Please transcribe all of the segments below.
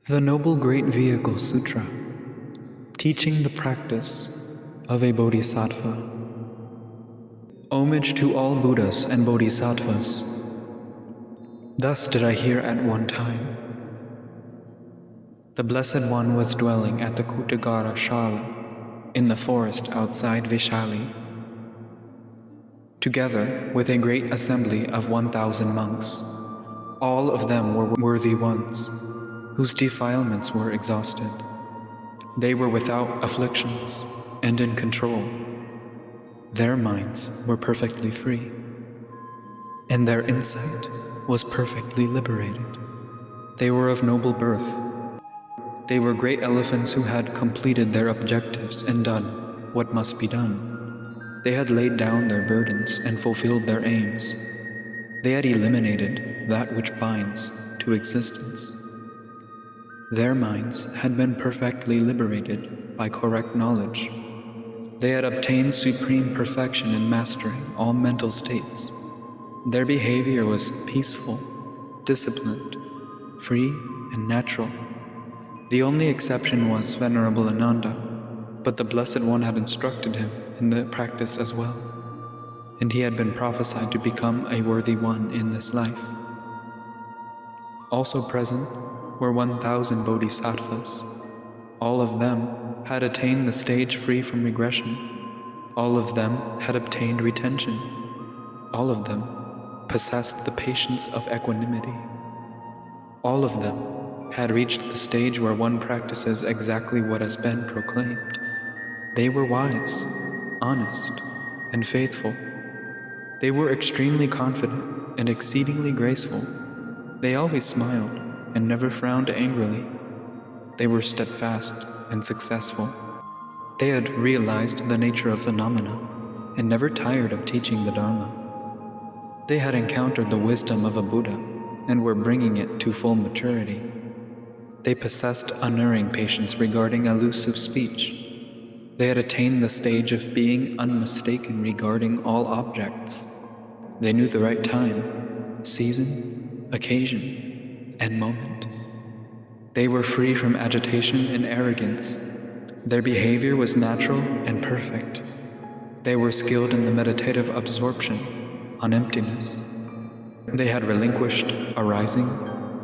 The Noble Great Vehicle Sūtra, teaching the practice of a Bodhisattva. Homage to all Buddhas and Bodhisattvas. Thus did I hear at one time. The Blessed One was dwelling at the Kutagara Shala in the forest outside Vaiśālī, together with a great assembly of 1,000 monks. All of them were worthy ones, whose defilements were exhausted. They were without afflictions and in control. Their minds were perfectly free, and their insight was perfectly liberated. They were of noble birth. They were great elephants who had completed their objectives and done what must be done. They had laid down their burdens and fulfilled their aims. They had eliminated that which binds to existence. Their minds had been perfectly liberated by correct knowledge. They had obtained supreme perfection in mastering all mental states. Their behavior was peaceful, disciplined, free, and natural. The only exception was Venerable Ananda, but the Blessed One had instructed him in the practice as well, and he had been prophesied to become a worthy one in this life. Also present were 1,000 bodhisattvas. All of them had attained the stage free from regression. All of them had obtained retention. All of them possessed the patience of equanimity. All of them had reached the stage where one practices exactly what has been proclaimed. They were wise, honest, and faithful. They were extremely confident and exceedingly graceful. They always smiled and never frowned angrily. They were steadfast and successful. They had realized the nature of phenomena and never tired of teaching the Dharma. They had encountered the wisdom of a Buddha and were bringing it to full maturity. They possessed unerring patience regarding elusive speech. They had attained the stage of being unmistaken regarding all objects. They knew the right time, season, occasion, and moment. They were free from agitation and arrogance. Their behavior was natural and perfect. They were skilled in the meditative absorption on emptiness. They had relinquished arising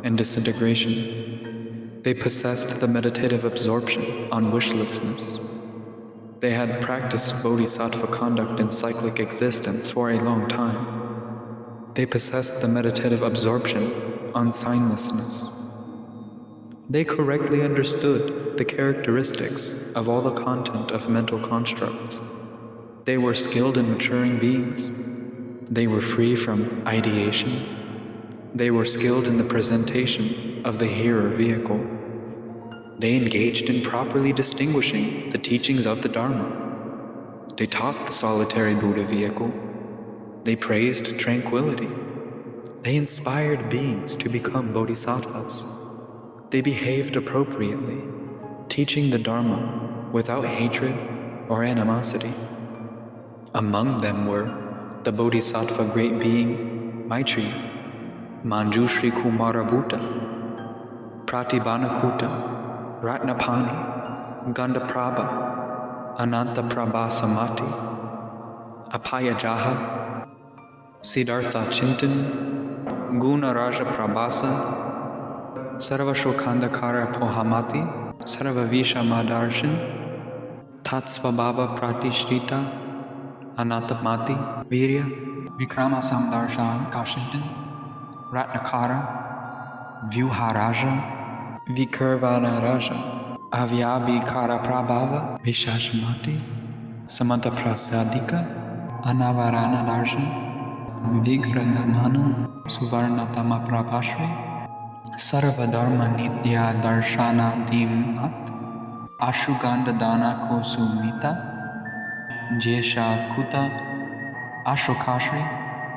and disintegration. They possessed the meditative absorption on wishlessness. They had practiced bodhisattva conduct in cyclic existence for a long time. They possessed the meditative absorption on signlessness. They correctly understood the characteristics of all the content of mental constructs. They were skilled in maturing beings. They were free from ideation. They were skilled in the presentation of the hearer vehicle. They engaged in properly distinguishing the teachings of the Dharma. They taught the solitary Buddha vehicle. They praised tranquility. They inspired beings to become bodhisattvas. They behaved appropriately, teaching the Dharma without hatred or animosity. Among them were the Bodhisattva Great Being Maitri, Mañjuśrī Kumarabhuta, Pratibhanakuta, Ratnapani, Gandaprabha, Anantaprabha Samati, Apayajaha, Siddhartha Chintan, Guna Raja Prabhasa, Sarva Shokhandakara Pohamati, Sarva Visha Madarshan, Tatsvabhava Pratishrita, Anatamati, Virya, Vikrama Samdarshan Kashintan, Ratnakara, Vyuharaja, Vikurvana Raja, Avyabhikara Prabhava, Vishashamati, Samanta Prasadika, Anavarana Darshan, Vigradhamana, Suvarnatama Prabhashri, Sarva Dharma Nitya Darshana Dhimat, Ashugandha Dana Kosumita, Jesha Kuta, Ashokashri,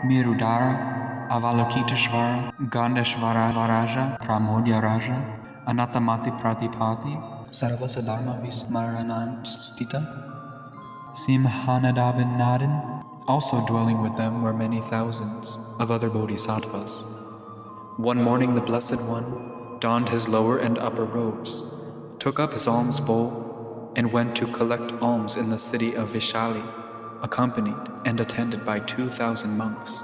Mirudara, Avalokiteshvara, Gandeshvara Varaja, Pramodya Raja, Anatamati Pratipati, Sarvasa Dharma Vismaranantstita, Simhanadabinadan. Also dwelling with them were many thousands of other bodhisattvas. One morning the Blessed One donned his lower and upper robes, took up his alms bowl, and went to collect alms in the city of Vaiśālī, accompanied and attended by 2,000 monks.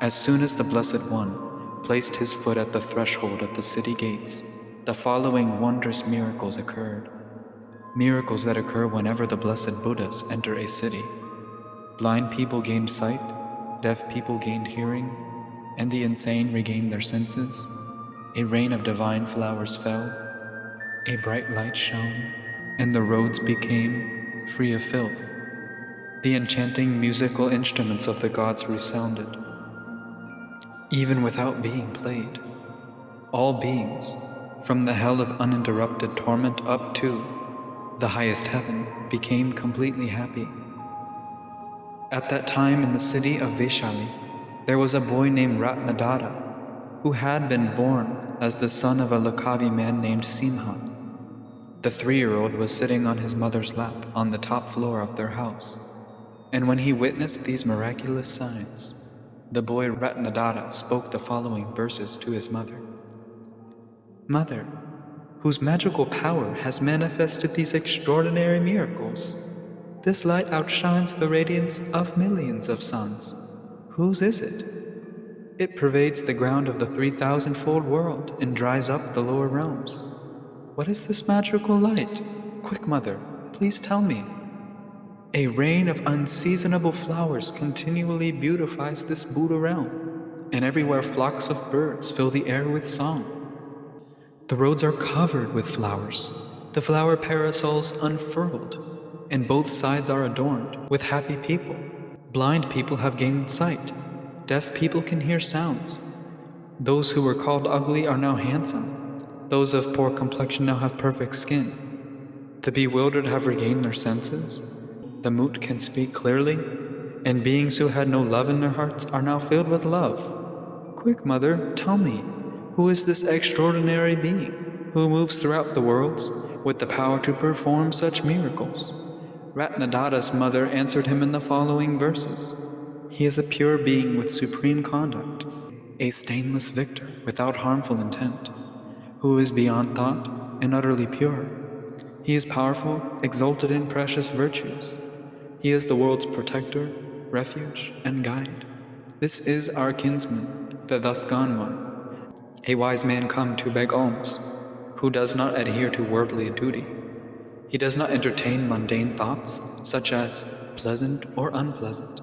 As soon as the Blessed One placed his foot at the threshold of the city gates, the following wondrous miracles occurred. Miracles that occur whenever the Blessed Buddhas enter a city. Blind people gained sight, deaf people gained hearing, and the insane regained their senses. A rain of divine flowers fell, a bright light shone, and the roads became free of filth. The enchanting musical instruments of the gods resounded, even without being played. All beings, from the hell of uninterrupted torment up to the highest heaven, became completely happy. At that time in the city of Vaiśālī, there was a boy named Ratnadatta, who had been born as the son of a Lakkavi man named Simha. The 3-year-old was sitting on his mother's lap on the top floor of their house, and when he witnessed these miraculous signs, the boy Ratnadatta spoke the following verses to his mother. "Mother, whose magical power has manifested these extraordinary miracles, this light outshines the radiance of millions of suns. Whose is it? It pervades the ground of the 3,000-fold world and dries up the lower realms. What is this magical light? Quick, mother, please tell me." "A rain of unseasonable flowers continually beautifies this Buddha realm, and everywhere flocks of birds fill the air with song. The roads are covered with flowers, the flower parasols unfurled, and both sides are adorned with happy people. Blind people have gained sight, deaf people can hear sounds. Those who were called ugly are now handsome, those of poor complexion now have perfect skin. The bewildered have regained their senses, the mute can speak clearly, and beings who had no love in their hearts are now filled with love. Quick, mother, tell me, who is this extraordinary being who moves throughout the worlds with the power to perform such miracles?" Ratnadatta's mother answered him in the following verses. "He is a pure being with supreme conduct, a stainless victor without harmful intent, who is beyond thought and utterly pure. He is powerful, exalted in precious virtues. He is the world's protector, refuge, and guide. This is our kinsman, the thus gone one, a wise man come to beg alms, who does not adhere to worldly duty. He does not entertain mundane thoughts, such as pleasant or unpleasant.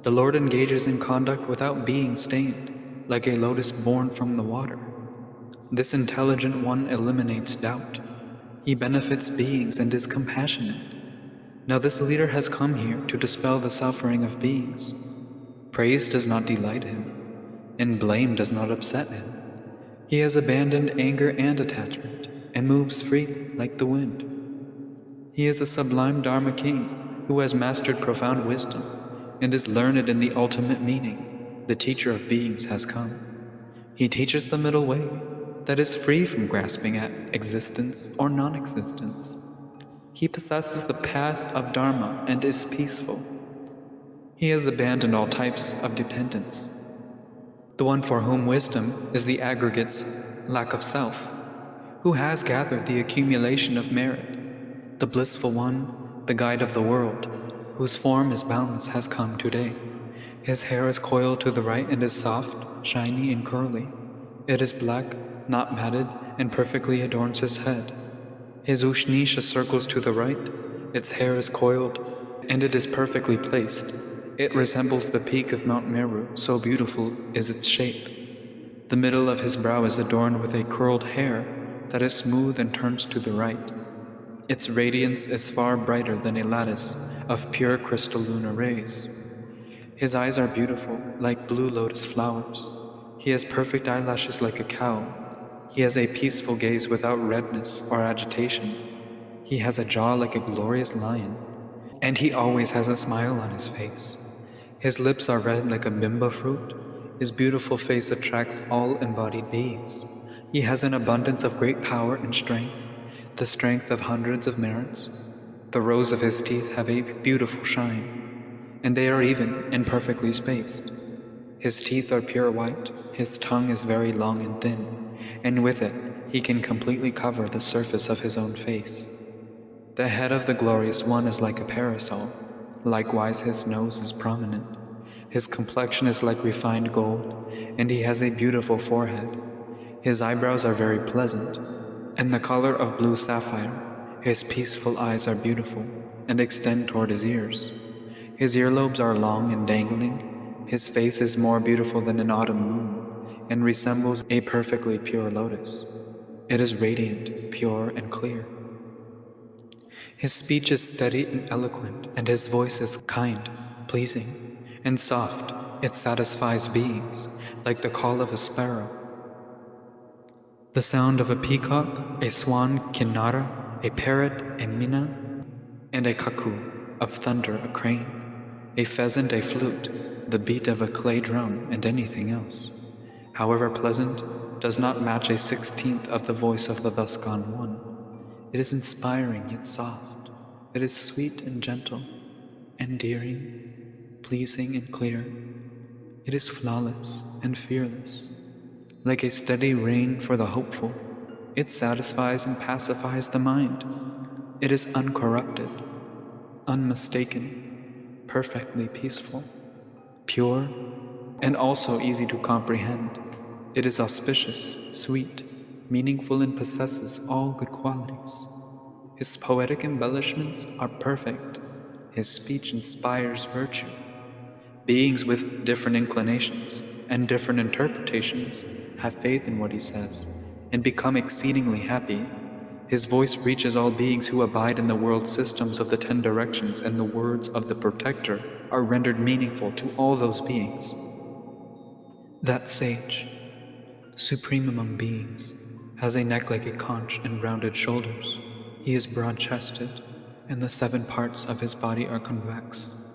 The Lord engages in conduct without being stained, like a lotus born from the water. This intelligent one eliminates doubt. He benefits beings and is compassionate. Now this leader has come here to dispel the suffering of beings. Praise does not delight him, and blame does not upset him. He has abandoned anger and attachment, and moves freely like the wind. He is a sublime Dharma king who has mastered profound wisdom and is learned in the ultimate meaning. The teacher of beings has come. He teaches the middle way that is free from grasping at existence or non-existence. He possesses the path of Dharma and is peaceful. He has abandoned all types of dependence. The one for whom wisdom is the aggregate's lack of self, who has gathered the accumulation of merit. The blissful one, the guide of the world, whose form is boundless, has come today. His hair is coiled to the right and is soft, shiny, and curly. It is black, not matted, and perfectly adorns his head. His Ushnisha circles to the right, its hair is coiled, and it is perfectly placed. It resembles the peak of Mount Meru, so beautiful is its shape. The middle of his brow is adorned with a curled hair that is smooth and turns to the right. Its radiance is far brighter than a lattice of pure crystalline rays. His eyes are beautiful, like blue lotus flowers. He has perfect eyelashes like a cow. He has a peaceful gaze without redness or agitation. He has a jaw like a glorious lion, and he always has a smile on his face. His lips are red like a bimba fruit. His beautiful face attracts all embodied beings. He has an abundance of great power and strength, the strength of hundreds of merits. The rows of his teeth have a beautiful shine, and they are even and perfectly spaced. His teeth are pure white, his tongue is very long and thin, and with it he can completely cover the surface of his own face. The head of the Glorious One is like a parasol. Likewise, his nose is prominent. His complexion is like refined gold, and he has a beautiful forehead. His eyebrows are very pleasant, and the color of blue sapphire. His peaceful eyes are beautiful, and extend toward his ears. His earlobes are long and dangling. His face is more beautiful than an autumn moon, and resembles a perfectly pure lotus. It is radiant, pure, and clear. His speech is steady and eloquent, and his voice is kind, pleasing, and soft. It satisfies beings, like the call of a sparrow, the sound of a peacock, a swan, kinnara, a parrot, a mina, and a cuckoo, of thunder, a crane, a pheasant, a flute, the beat of a clay drum, and anything else, however pleasant, does not match a 16th of the voice of the thus gone one. It is inspiring yet soft. It is sweet and gentle, endearing, pleasing and clear. It is flawless and fearless. Like a steady rain for the hopeful, it satisfies and pacifies the mind. It is uncorrupted, unmistaken, perfectly peaceful, pure, and also easy to comprehend. It is auspicious, sweet, meaningful, and possesses all good qualities. His poetic embellishments are perfect. His speech inspires virtue. Beings with different inclinations and different interpretations have faith in what he says and become exceedingly happy. His voice reaches all beings who abide in the world systems of the 10 directions, and the words of the Protector are rendered meaningful to all those beings. That sage, supreme among beings, has a neck like a conch and rounded shoulders. He is broad-chested, and the 7 parts of his body are convex.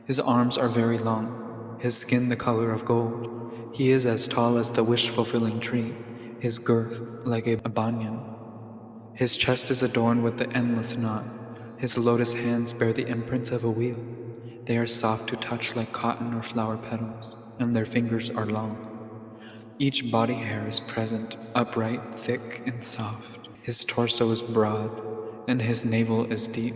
His arms are very long, his skin the color of gold. He is as tall as the wish-fulfilling tree, his girth like a banyan. His chest is adorned with the endless knot. His lotus hands bear the imprints of a wheel. They are soft to touch like cotton or flower petals, and their fingers are long. Each body hair is present, upright, thick, and soft. His torso is broad, and his navel is deep.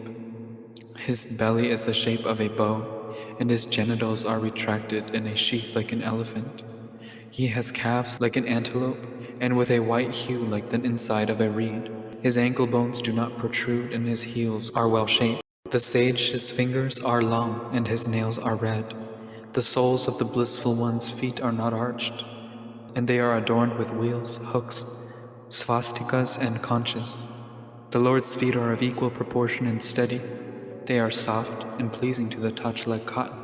His belly is the shape of a bow, and his genitals are retracted in a sheath like an elephant. He has calves like an antelope, and with a white hue like the inside of a reed. His ankle bones do not protrude, and his heels are well shaped. The sage, his fingers are long, and his nails are red. The soles of the blissful one's feet are not arched, and they are adorned with wheels, hooks, swastikas, and conches. The Lord's feet are of equal proportion and steady. They are soft and pleasing to the touch like cotton.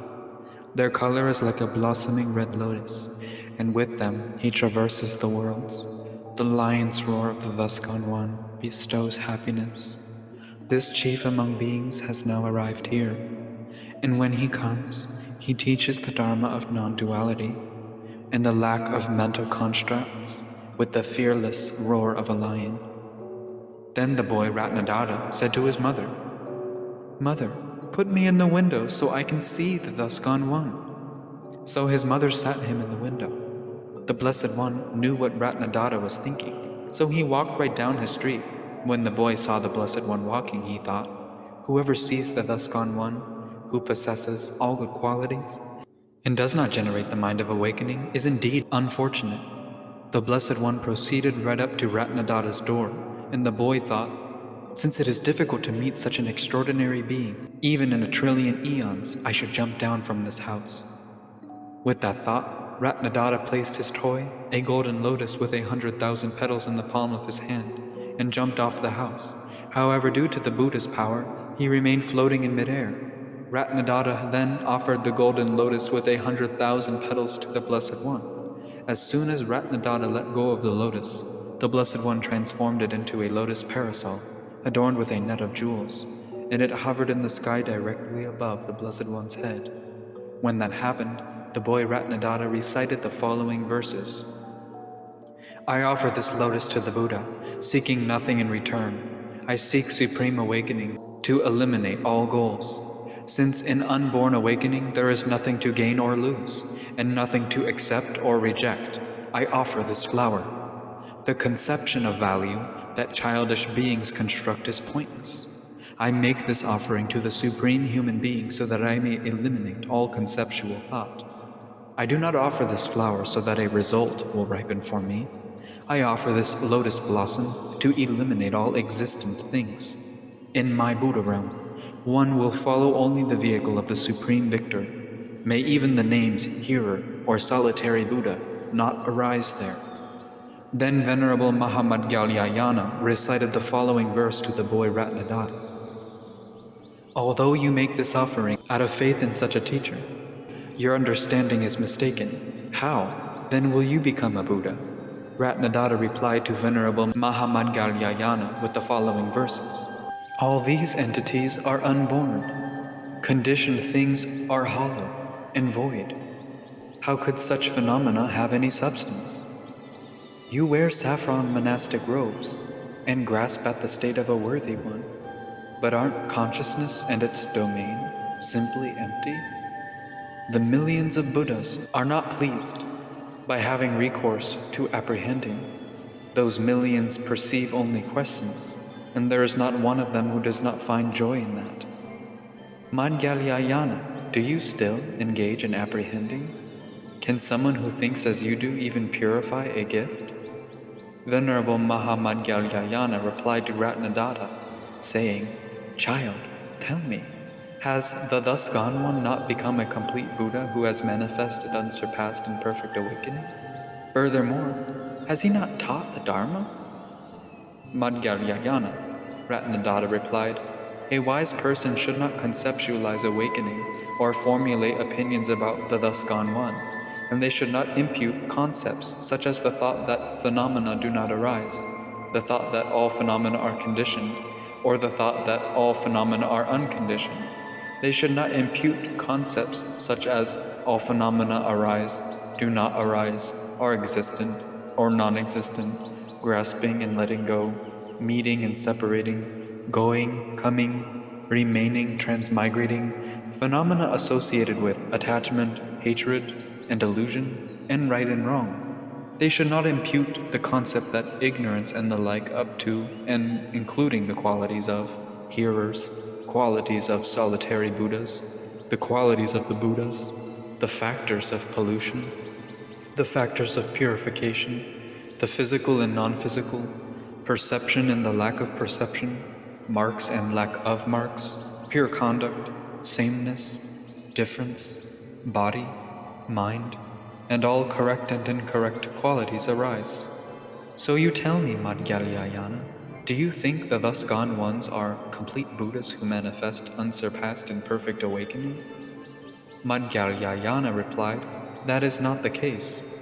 Their color is like a blossoming red lotus, and with them he traverses the worlds. The lion's roar of the thus gone one bestows happiness. This chief among beings has now arrived here, and when he comes, he teaches the Dharma of non-duality and the lack of mental constructs with the fearless roar of a lion. Then the boy Ratnadatta said to his mother, "Mother, put me in the window so I can see the thus gone one." So his mother sat him in the window. The Blessed One knew what Ratnadatta was thinking, so he walked right down his street. When the boy saw the Blessed One walking, he thought, "Whoever sees the thus gone one, who possesses all good qualities, and does not generate the mind of awakening, is indeed unfortunate." The Blessed One proceeded right up to Ratnadatta's door, and the boy thought, "Since it is difficult to meet such an extraordinary being, even in 1,000,000,000,000 eons, I should jump down from this house." With that thought, Ratnadatta placed his toy, a golden lotus with 100,000 petals, in the palm of his hand, and jumped off the house. However, due to the Buddha's power, he remained floating in midair. Ratnadatta then offered the golden lotus with 100,000 petals to the Blessed One. As soon as Ratnadatta let go of the lotus, the Blessed One transformed it into a lotus parasol, adorned with a net of jewels, and it hovered in the sky directly above the Blessed One's head. When that happened, the boy Ratnadatta recited the following verses. "I offer this lotus to the Buddha, seeking nothing in return. I seek supreme awakening to eliminate all goals. Since in unborn awakening there is nothing to gain or lose, and nothing to accept or reject, I offer this flower. The conception of value that childish beings construct is pointless. I make this offering to the Supreme Human Being so that I may eliminate all conceptual thought. I do not offer this flower so that a result will ripen for me. I offer this lotus blossom to eliminate all existent things. In my Buddha realm, one will follow only the vehicle of the Supreme Victor. May even the names Hearer or Solitary Buddha not arise there. Then Venerable Maudgalyāyana recited the following verse to the boy Ratnadatta. Although you make this offering out of faith in such a teacher, your understanding is mistaken. How, then, will you become a Buddha? Ratnadatta replied to Venerable Maudgalyāyana with the following verses. All these entities are unborn. Conditioned things are hollow and void. How could such phenomena have any substance? You wear saffron monastic robes and grasp at the state of a worthy one, but aren't consciousness and its domain simply empty? The millions of Buddhas are not pleased by having recourse to apprehending. Those millions perceive only questions, and there is not one of them who does not find joy in that. Maudgalyāyana, do you still engage in apprehending? Can someone who thinks as you do even purify a gift? Venerable Maudgalyāyana replied to Ratnadatta, saying, Child, tell me, has the thus gone one not become a complete Buddha who has manifested unsurpassed and perfect awakening? Furthermore, has he not taught the Dharma? Maudgalyāyana, Ratnadatta replied, a wise person should not conceptualize awakening or formulate opinions about the thus gone one, and they should not impute concepts such as the thought that phenomena do not arise, the thought that all phenomena are conditioned, or the thought that all phenomena are unconditioned. They should not impute concepts such as all phenomena arise, do not arise, are existent or non-existent, grasping and letting go, meeting and separating, going, coming, remaining, transmigrating, phenomena associated with attachment, hatred, and illusion, and right and wrong. They should not impute the concept that ignorance and the like up to and including the qualities of hearers, qualities of solitary Buddhas, the qualities of the Buddhas, the factors of pollution, the factors of purification, the physical and non-physical, perception and the lack of perception, marks and lack of marks, pure conduct, sameness, difference, body, mind, and all correct and incorrect qualities arise. So you tell me, Maudgalyāyana, do you think the thus gone ones are complete Buddhas who manifest unsurpassed and perfect awakening? Maudgalyāyana replied, that is not the case.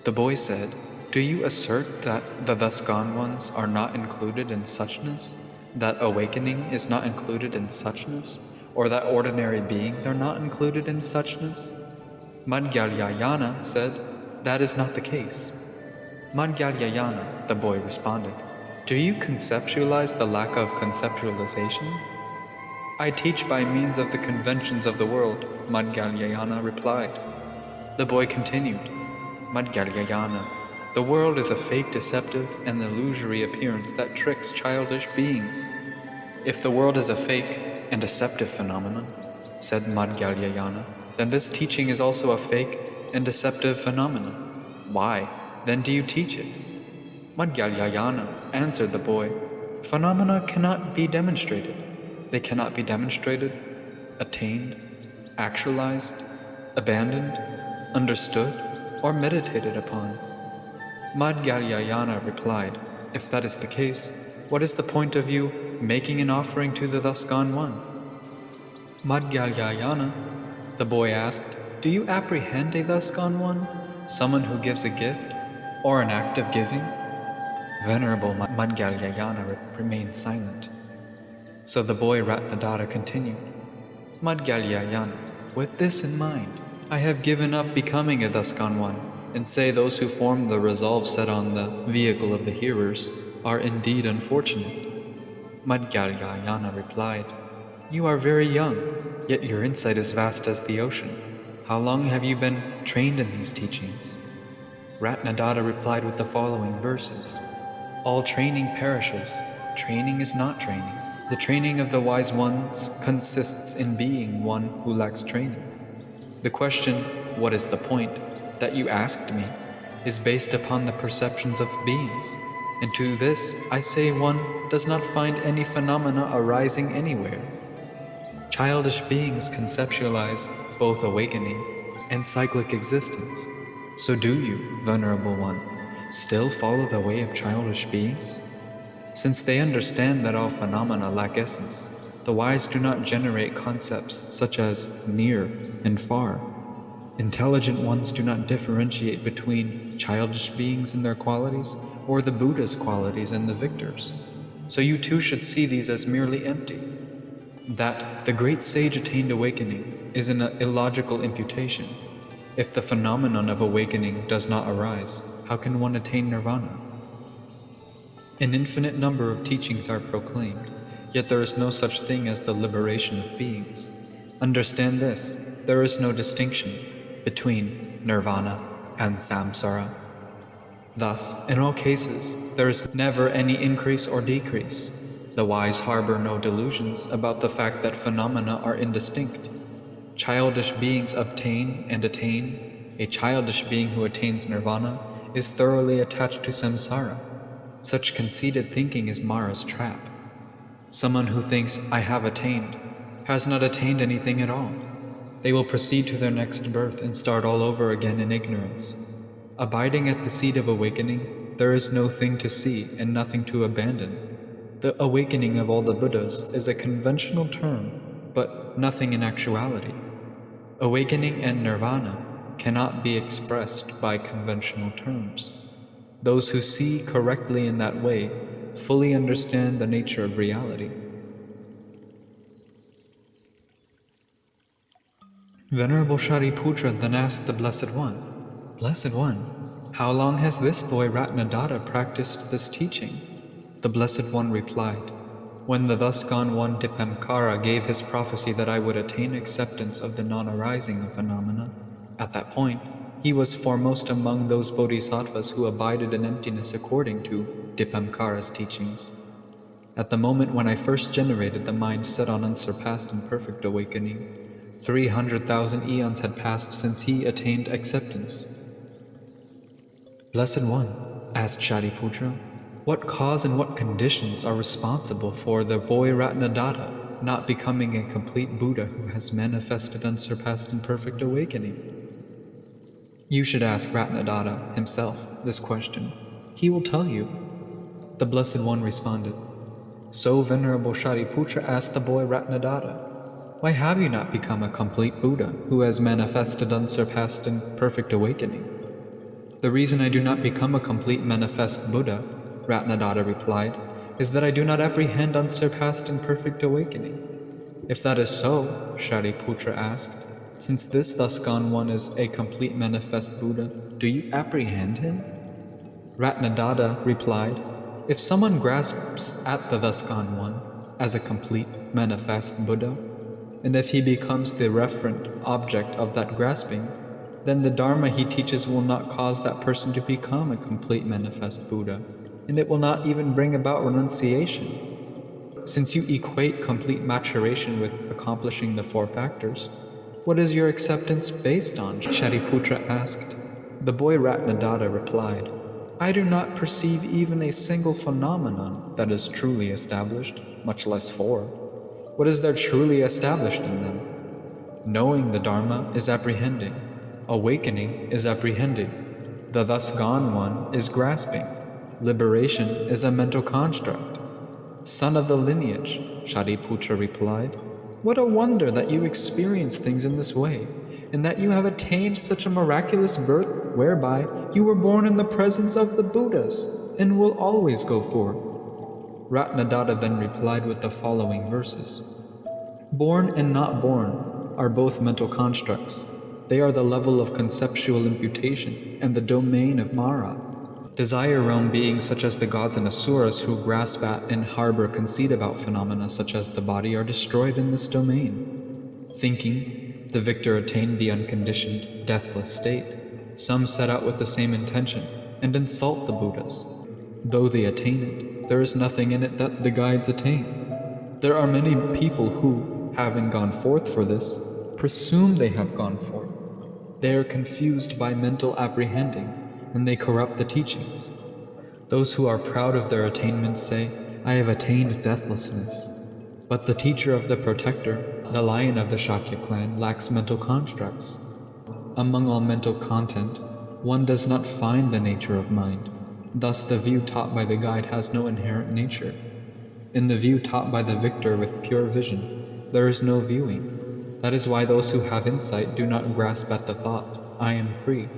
The boy said, do you assert that the thus gone ones are not included in suchness, that awakening is not included in suchness, or that ordinary beings are not included in suchness? Maudgalyāyana said, that is not the case. Maudgalyāyana, the boy responded, do you conceptualize the lack of conceptualization? I teach by means of the conventions of the world, Maudgalyāyana replied. The boy continued, Maudgalyāyana, the world is a fake, deceptive, and illusory appearance that tricks childish beings. If the world is a fake and deceptive phenomenon, said Maudgalyāyana, then this teaching is also a fake and deceptive phenomenon. Why, then, do you teach it? Maudgalyāyana, answered the boy, phenomena cannot be demonstrated. They cannot be demonstrated, attained, actualized, abandoned, understood, or meditated upon. Maudgalyāyana replied, if that is the case, what is the point of you making an offering to the thus gone one? Maudgalyāyana, the boy asked, do you apprehend a thus gone one, someone who gives a gift, or an act of giving? Venerable Maudgalyāyana remained silent. So the boy Ratnadatta continued, Maudgalyāyana, with this in mind, I have given up becoming a thus gone one, and say those who form the resolve set on the vehicle of the hearers are indeed unfortunate. Maudgalyāyana replied, you are very young, yet your insight is vast as the ocean. How long have you been trained in these teachings? Ratnadatta replied with the following verses. All training perishes. Training is not training. The training of the wise ones consists in being one who lacks training. The question, what is the point, that you asked me, is based upon the perceptions of beings. And to this I say one does not find any phenomena arising anywhere. Childish beings conceptualize both awakening and cyclic existence. So do you, Venerable One, still follow the way of childish beings? Since they understand that all phenomena lack essence, the wise do not generate concepts such as near and far. Intelligent ones do not differentiate between childish beings and their qualities, or the Buddha's qualities and the victors. So you too should see these as merely empty. That the great sage attained awakening is an illogical imputation. If the phenomenon of awakening does not arise, how can one attain nirvāṇa? An infinite number of teachings are proclaimed, yet there is no such thing as the liberation of beings. Understand this, there is no distinction between nirvāṇa and saṃsāra. Thus, in all cases, there is never any increase or decrease. The wise harbor no delusions about the fact that phenomena are indistinct. Childish beings obtain and attain. A childish being who attains nirvāṇa is thoroughly attached to saṃsāra. Such conceited thinking is Mara's trap. Someone who thinks, I have attained, has not attained anything at all. They will proceed to their next birth and start all over again in ignorance. Abiding at the seat of awakening, there is no thing to see and nothing to abandon. The awakening of all the Buddhas is a conventional term, but nothing in actuality. Awakening and nirvāṇa cannot be expressed by conventional terms. Those who see correctly in that way fully understand the nature of reality. Venerable Śāriputra then asked the Blessed One, Blessed One, how long has this boy Ratnadatta practiced this teaching? The Blessed One replied, when the thus gone one Dipamkara gave his prophecy that I would attain acceptance of the non-arising of phenomena, at that point, he was foremost among those bodhisattvas who abided in emptiness according to Dipamkara's teachings. At the moment when I first generated the mind set on unsurpassed and perfect awakening, 300,000 eons had passed since he attained acceptance. Blessed One, asked Śāriputra, what cause and what conditions are responsible for the boy Ratnadatta not becoming a complete Buddha who has manifested unsurpassed and perfect awakening? You should ask Ratnadatta himself this question. He will tell you. The Blessed One responded, so Venerable Śāriputra asked the boy Ratnadatta, why have you not become a complete Buddha who has manifested unsurpassed and perfect awakening? The reason I do not become a complete manifest Buddha, Ratnadatta replied, is that I do not apprehend unsurpassed and perfect awakening. If that is so, Śāriputra asked, since this thus gone one is a complete manifest Buddha, do you apprehend him? Ratnadatta replied, if someone grasps at the thus gone one as a complete manifest Buddha, and if he becomes the referent object of that grasping, then the Dharma he teaches will not cause that person to become a complete manifest Buddha, and it will not even bring about renunciation. Since you equate complete maturation with accomplishing the four factors, what is your acceptance based on? Śāriputra asked. The boy Ratnadatta replied, I do not perceive even a single phenomenon that is truly established, much less four. What is there truly established in them? Knowing the Dharma is apprehending. Awakening is apprehending. The thus gone one is grasping. Liberation is a mental construct. Son of the lineage, Śāriputra replied, what a wonder that you experience things in this way, and that you have attained such a miraculous birth whereby you were born in the presence of the Buddhas, and will always go forth. Ratnadatta then replied with the following verses. Born and not born are both mental constructs. They are the level of conceptual imputation and the domain of Mara. Desire-realm beings such as the gods and asuras who grasp at and harbor conceit about phenomena such as the body are destroyed in this domain. Thinking, the victor attained the unconditioned, deathless state. Some set out with the same intention and insult the Buddhas. Though they attain it, there is nothing in it that the guides attain. There are many people who, having gone forth for this, presume they have gone forth. They are confused by mental apprehending, and they corrupt the teachings. Those who are proud of their attainments say, I have attained deathlessness. But the teacher of the protector, the lion of the Shakya clan, lacks mental constructs. Among all mental content, one does not find the nature of mind. Thus the view taught by the guide has no inherent nature. In the view taught by the victor with pure vision, there is no viewing. That is why those who have insight do not grasp at the thought, I am free.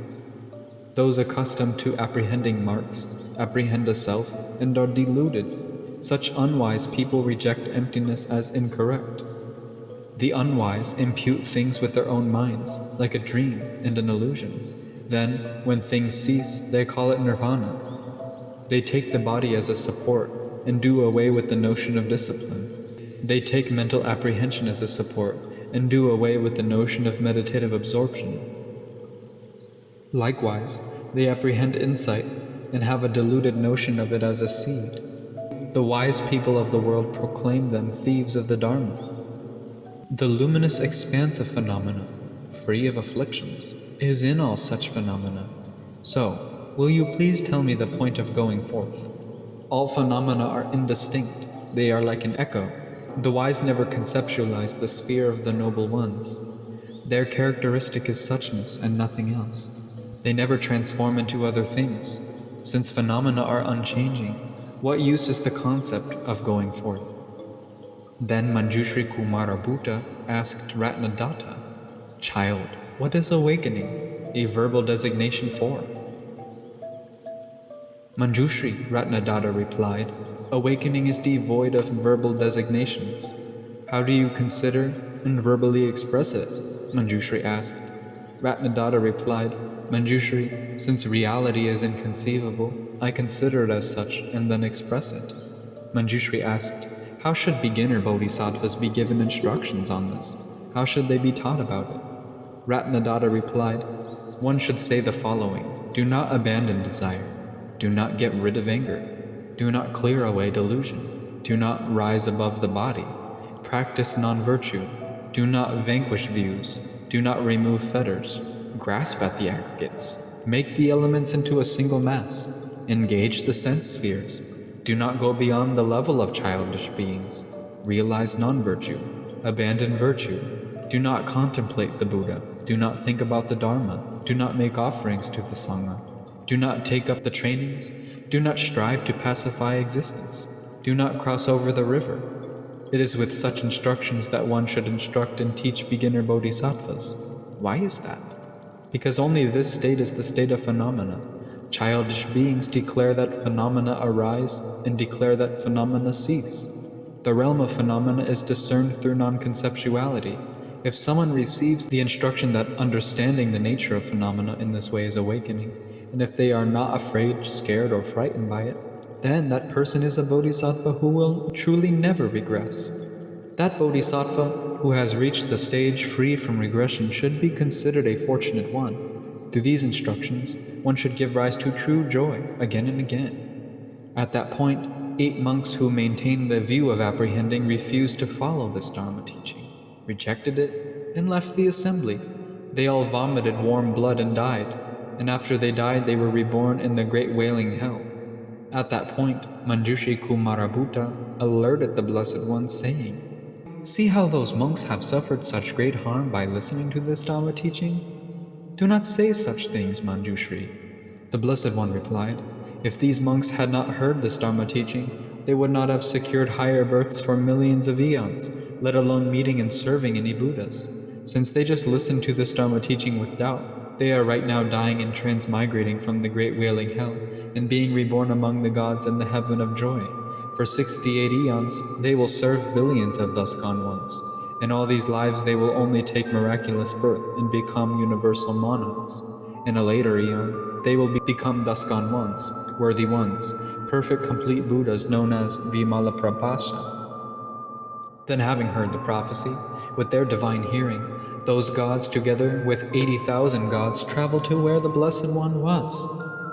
Those accustomed to apprehending marks apprehend a self and are deluded. Such unwise people reject emptiness as incorrect. The unwise impute things with their own minds, like a dream and an illusion. Then, when things cease, they call it nirvāṇa. They take the body as a support and do away with the notion of discipline. They take mental apprehension as a support and do away with the notion of meditative absorption. Likewise, they apprehend insight and have a deluded notion of it as a seed. The wise people of the world proclaim them thieves of the Dharma. The luminous expanse of phenomena, free of afflictions, is in all such phenomena. So, will you please tell me the point of going forth? All phenomena are indistinct. They are like an echo. The wise never conceptualize the sphere of the noble ones. Their characteristic is suchness and nothing else. They never transform into other things. Since phenomena are unchanging, what use is the concept of going forth? Then Mañjuśrī Kumara Buddha asked Ratnadatta, Child, what is awakening, a verbal designation for? Mañjuśrī, Ratnadatta replied, awakening is devoid of verbal designations. How do you consider and verbally express it? Mañjuśrī asked. Ratnadatta replied, Mañjuśrī, since reality is inconceivable, I consider it as such and then express it. Mañjuśrī asked, how should beginner bodhisattvas be given instructions on this? How should they be taught about it? Ratnadatta replied, one should say the following, do not abandon desire, do not get rid of anger, do not clear away delusion, do not rise above the body, practice non-virtue, do not vanquish views, do not remove fetters, grasp at the aggregates, make the elements into a single mass, engage the sense spheres, do not go beyond the level of childish beings, realize non-virtue, abandon virtue, do not contemplate the Buddha, do not think about the Dharma, do not make offerings to the Sangha, do not take up the trainings, do not strive to pacify existence, do not cross over the river. It is with such instructions that one should instruct and teach beginner bodhisattvas. Why is that? Because only this state is the state of phenomena. Childish beings declare that phenomena arise and declare that phenomena cease. The realm of phenomena is discerned through non-conceptuality. If someone receives the instruction that understanding the nature of phenomena in this way is awakening, and if they are not afraid, scared, or frightened by it, then that person is a bodhisattva who will truly never regress. That bodhisattva who has reached the stage free from regression should be considered a fortunate one. Through these instructions, one should give rise to true joy again and again. At that point, 8 monks who maintained the view of apprehending refused to follow this Dharma teaching, rejected it, and left the assembly. They all vomited warm blood and died, and after they died they were reborn in the great wailing hell. At that point, Mañjuśrī Kumara Buddha alerted the Blessed One, saying, see how those monks have suffered such great harm by listening to this Dharma teaching? Do not say such things, Mañjuśrī. The Blessed One replied, if these monks had not heard this Dharma teaching, they would not have secured higher births for millions of eons, let alone meeting and serving any Buddhas. Since they just listened to this Dharma teaching with doubt, they are right now dying and transmigrating from the great wailing hell and being reborn among the gods in the heaven of joy. For 68 eons, they will serve billions of thus gone ones. In all these lives they will only take miraculous birth and become universal monarchs. In a later eon, they will become thus gone ones, worthy ones, perfect complete Buddhas known as Vimalaprabhāśa. Then having heard the prophecy, with their divine hearing, Those gods, together with 80,000 gods, traveled to where the Blessed One was.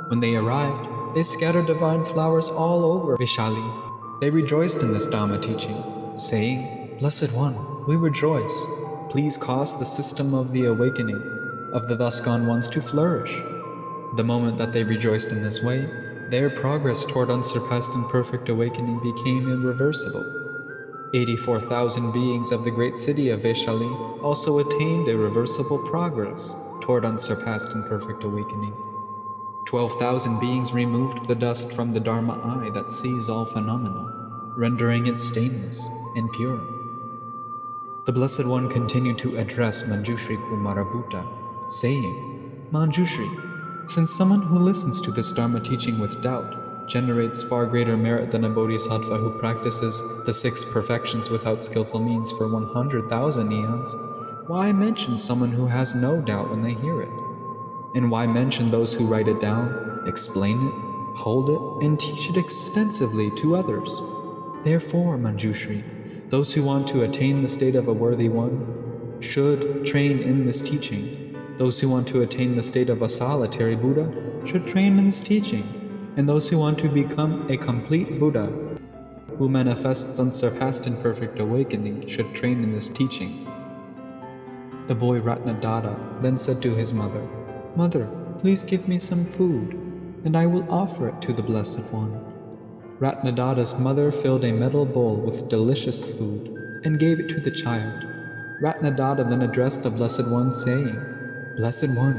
When they arrived, they scattered divine flowers all over Vaiśālī. They rejoiced in this Dhamma teaching, saying, "Blessed One, we rejoice. Please cause the system of the awakening of the thus gone ones to flourish." The moment that they rejoiced in this way, their progress toward unsurpassed and perfect awakening became irreversible. 84,000 beings of the great city of Vaiśālī also attained irreversible progress toward unsurpassed and perfect awakening. 12,000 beings removed the dust from the Dharma eye that sees all phenomena, rendering it stainless and pure. The Blessed One continued to address Mañjuśrī Buddha, saying, "Mañjuśrī, since someone who listens to this Dharma teaching with doubt generates far greater merit than a bodhisattva who practices the 6 perfections without skillful means for 100,000 eons, why mention someone who has no doubt when they hear it? And why mention those who write it down, explain it, hold it, and teach it extensively to others? Therefore, Mañjuśrī, those who want to attain the state of a worthy one should train in this teaching. Those who want to attain the state of a solitary Buddha should train in this teaching. And those who want to become a complete Buddha, who manifests unsurpassed and perfect awakening, should train in this teaching." The boy Ratnadatta then said to his mother, "Mother, please give me some food, and I will offer it to the Blessed One." Ratnadatta's mother filled a metal bowl with delicious food and gave it to the child. Ratnadatta then addressed the Blessed One, saying, "Blessed One,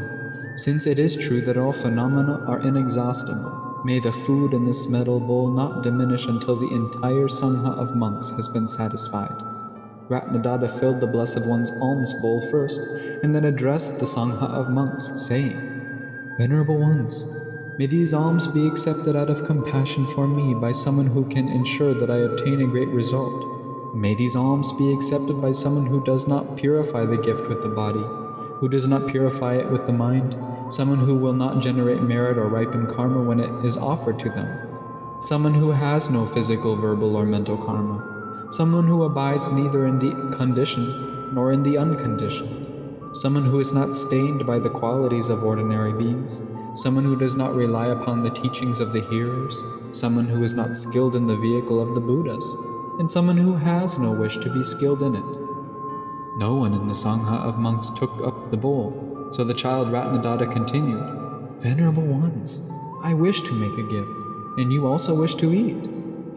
since it is true that all phenomena are inexhaustible, may the food in this metal bowl not diminish until the entire Sangha of monks has been satisfied." Ratnadatta filled the Blessed One's alms bowl first, and then addressed the Sangha of monks, saying, "Venerable ones, may these alms be accepted out of compassion for me by someone who can ensure that I obtain a great result. May these alms be accepted by someone who does not purify the gift with the body, who does not purify it with the mind, someone who will not generate merit or ripen karma when it is offered to them, someone who has no physical, verbal, or mental karma, someone who abides neither in the conditioned nor in the unconditioned, someone who is not stained by the qualities of ordinary beings, someone who does not rely upon the teachings of the hearers, someone who is not skilled in the vehicle of the Buddhas, and someone who has no wish to be skilled in it." No one in the Sangha of monks took up the bowl, so the child Ratnadatta continued, "Venerable ones, I wish to make a gift, and you also wish to eat.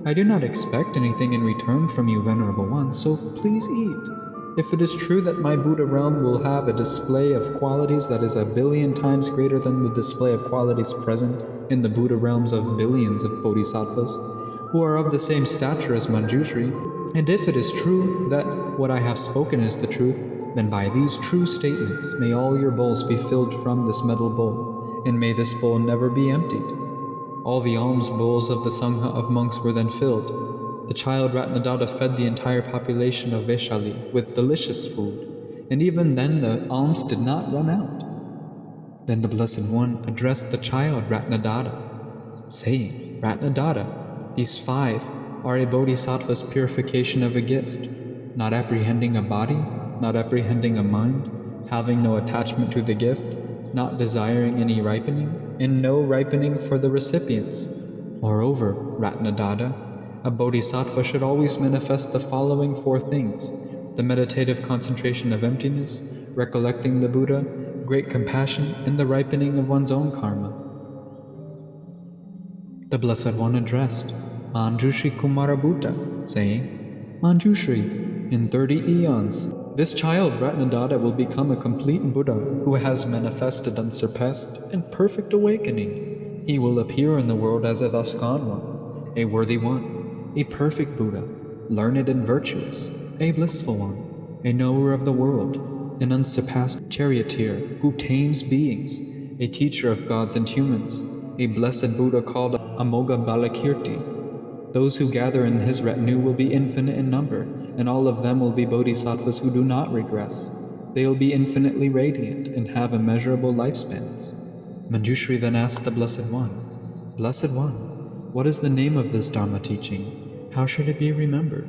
I do not expect anything in return from you, venerable ones, so please eat. If it is true that my Buddha realm will have a display of qualities that is 1,000,000,000 times greater than the display of qualities present in the Buddha realms of billions of bodhisattvas, who are of the same stature as Mañjuśrī, and if it is true that what I have spoken is the truth, then by these true statements may all your bowls be filled from this metal bowl, and may this bowl never be emptied." All the alms bowls of the Sangha of monks were then filled. The child Ratnadatta fed the entire population of Vaiśālī with delicious food, and even then the alms did not run out. Then the Blessed One addressed the child Ratnadatta, saying, "Ratnadatta, these 5 are a bodhisattva's purification of a gift, not apprehending a body, not apprehending a mind, having no attachment to the gift, not desiring any ripening, and no ripening for the recipients. Moreover, Ratnadatta, a bodhisattva should always manifest the following 4 things: the meditative concentration of emptiness, recollecting the Buddha, great compassion, and the ripening of one's own karma." The Blessed One addressed Mañjuśrī Buddha, saying, "Mañjuśrī, in 30 eons, this child Ratnadatta will become a complete Buddha who has manifested unsurpassed and perfect awakening. He will appear in the world as a thus gone one, a worthy one, a perfect Buddha, learned and virtuous, a blissful one, a knower of the world, an unsurpassed charioteer who tames beings, a teacher of gods and humans, a blessed Buddha called Maudgalyāyana. Those who gather in his retinue will be infinite in number, and all of them will be bodhisattvas who do not regress. They will be infinitely radiant and have immeasurable lifespans." Mañjuśrī then asked the Blessed One, "Blessed One, what is the name of this Dharma teaching? How should it be remembered?"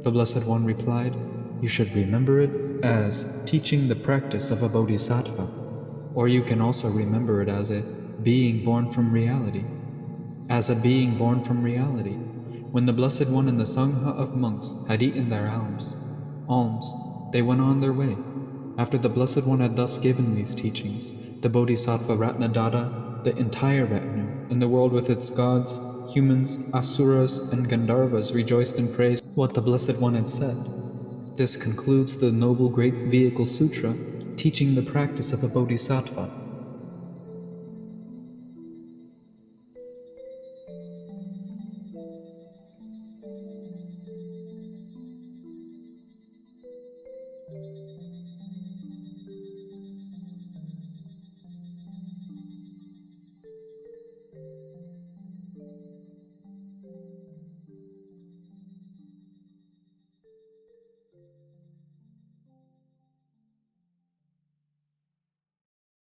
The Blessed One replied, You should remember it as teaching the practice of a bodhisattva, or you can also remember it as a being born from reality. As a being born from reality, when the Blessed One and the Sangha of monks had eaten their alms, they went on their way. After the Blessed One had thus given these teachings, the Bodhisattva Ratnadatta, the entire retinue, and the world with its gods, humans, asuras, and Gandharvas rejoiced and praised what the Blessed One had said. This concludes the Noble Great Vehicle Sutra, teaching the practice of a bodhisattva.